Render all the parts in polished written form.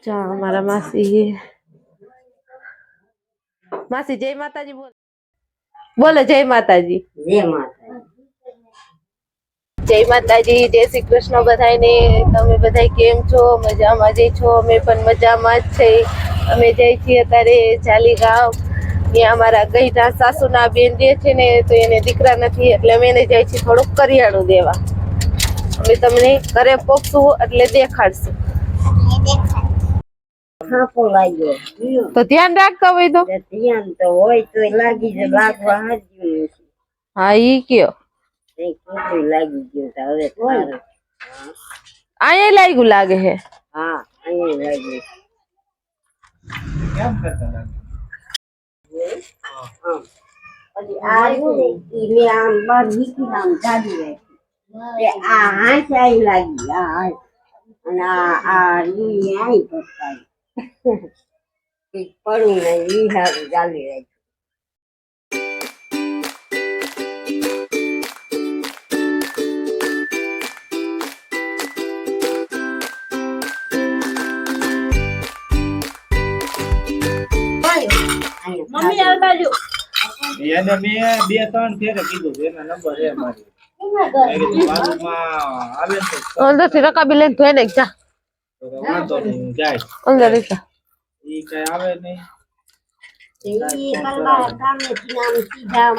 જા અમારા માસી માસી જય માતાજી બોલો જય માતાજી જય માતા જય માતાજી જય શ્રી કૃષ્ણ બધાને તમે બધા કેમ છો મજામાં જઈ છો અમે પણ મજામાં જ છે અમે જઈ છીએ અત્યારે જાલીગાંવ ત્યાં અમારા ગઈના સાસુના બેન જે છે ને તો એને દીકરા નથી એટલે અમે એને જઈ છીએ થોડુંક કરિયાણું દેવા અમે તમને ઘરે પહોંચશું એટલે દેખાડશું થાપો લાગ્યો તો ધ્યાન રાખતા હોય તો ધ્યાન તો હોય તો લાગી જાય લાગવા હાજ્યું હા ઈ કયો ખોટું લાગી ગયું તો હવે સારું અહીંયા લાગ્યું લાગે હે હા અહીંયા લાગ્યું કેમ કરતા લાગે પછી આ ને આમ બાર વીકી નામ ચાલી રાખી આ હાથ આવી લાગી આ હાથ અને આ ઈ આવી કરતા પડું ને ઈ હારું ચાલી રાખી મમ્મી આ બાજુ એને મે 2-3 ફેરે કીધું એના નંબર હે મારી બાજુમાં આવે તો અંદર થી રકાબી લઈને ધોઈ નાખ જા વાંધો નહીં જાય અંદર જા ઈ કઈ આવે નહીં ઈ કલવા કામે થી આમ સીધા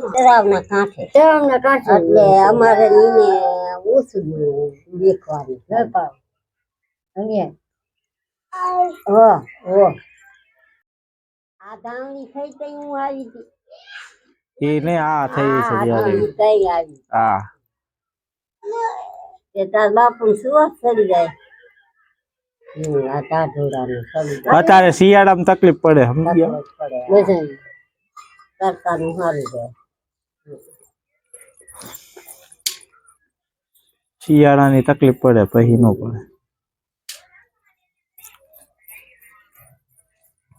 તળાવના કાંઠે એટલે અમારે નીને ઓછું દેખવાનું આ ધાવણી થઈ તઈ હું આવી હતી ઈ ને આ થઈ છે જ્યારે તઈ આવી હા તે તાર બાપુ સુવાસ ચડી જાય આ ટાઢોડાનું ચડી જાય અત્યારે શિયાળામાં તકલીફ પડે સમજ્યા મજા સરકારનું સારું છે શિયાળાની તકલીફ પડે પછી નો પડે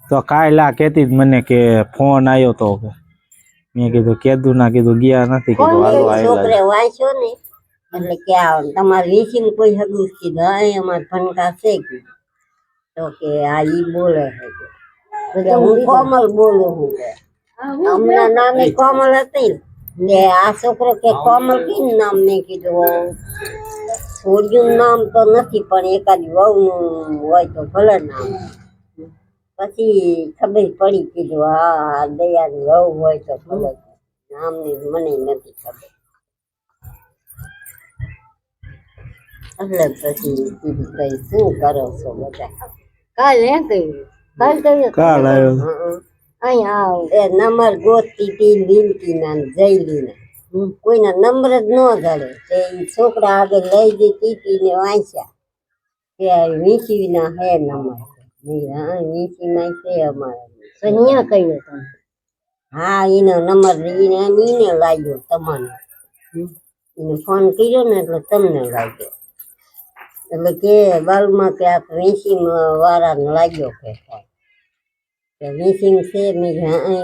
તો કાયલા કેતી મને કે ફોન આવ્યો તો કે મેં કીધું કેદું ના કીધું ગયા નથી કીધું હાલો છોકરે વાંચ્યો ને એટલે કે તમારે વીસીને કોઈ હગું કીધું આ અમારે ભણકા છે કીધું તો કે આ ઈ બોલે છે હું કોમલ બોલું હું કે હમણાં નામે કોમલ હતી ને આ છોકરો કે કોમલ કઈ નામ મેં કીધું છોડ્યું નામ તો નથી પણ એકાદી વહુનું હોય તો ભલે નામ પછી ખબર પડી કીધું હા દયાની વહુ હોય તો ખબર નામની મને નથી ખબર એટલે પછી કીધું કઈ શું કરો છો બધા કાલે કાલ આવ્યો અહીંયા નંબર ગોતતી હતી લીલતીના જયલીના કોઈના નંબર જ ન ધરે તે છોકરા આગળ લઈ જતી હતી ને વાંચ્યા કે વીસીના હે નંબર વીસીમાં છે અમારા કહ્યું તમે હા એનો નંબર એને લાગ્યો તમારો એને ફોન કર્યો ને એટલે તમને લાગ્યો એટલે કે બાલમાં કે આ વીસી વાળાને લાગ્યો કે વીસી છે મેં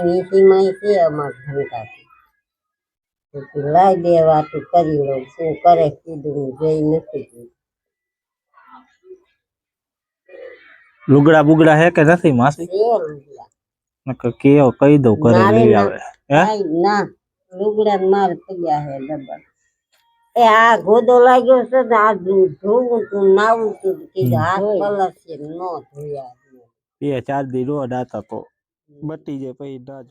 વીસીમાં છે અમારા ઘંટાથી લાઈ બે વાતું કરી લઉં શું કરે કીધું જઈ નથી કીધું લુગડા બુગડા હે કે નથી માસી નકર કેવો કહી દઉં ઘરે લઈ આવે હે ના લુગડા માર પડ્યા હે ડબલ એ આ ગોદો લાગ્યો છે ને આ ધોવું તું નાવું તું કીધું હાથ કલર છે ન ધોયા 2-4 દી રોડ આતા તો બટી જાય પછી ના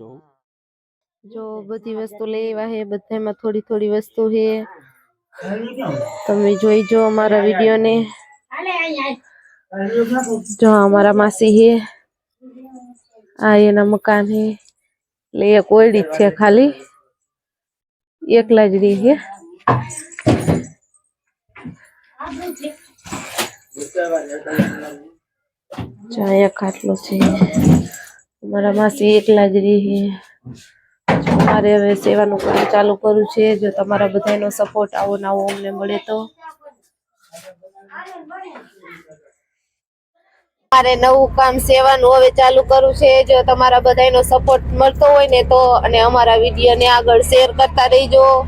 જો બધી વસ્તુ લેવા હે બધામાં થોડી થોડી વસ્તુ હે તમે જોઈ જો અમારા વિડિયો ને જો हमारा मासी है आ एना मकान है ले एक ओडी છે ખાલી એકલા જ રહી છે ચાયા ખાટલો છે અમારા માસી એકલા જ રહી છે મારે હવે સેવાનું કામ ચાલુ કરું છે જો તમારા બધાનો સપોર્ટ આવો નવો અમને મળે તો મારે નવું કામ સેવાનું હવે ચાલુ કરું છે જો તમારા બધાનો સપોર્ટ મળતો હોય ને તો અને અમારા વિડિયોને આગળ શેર કરતા રહેજો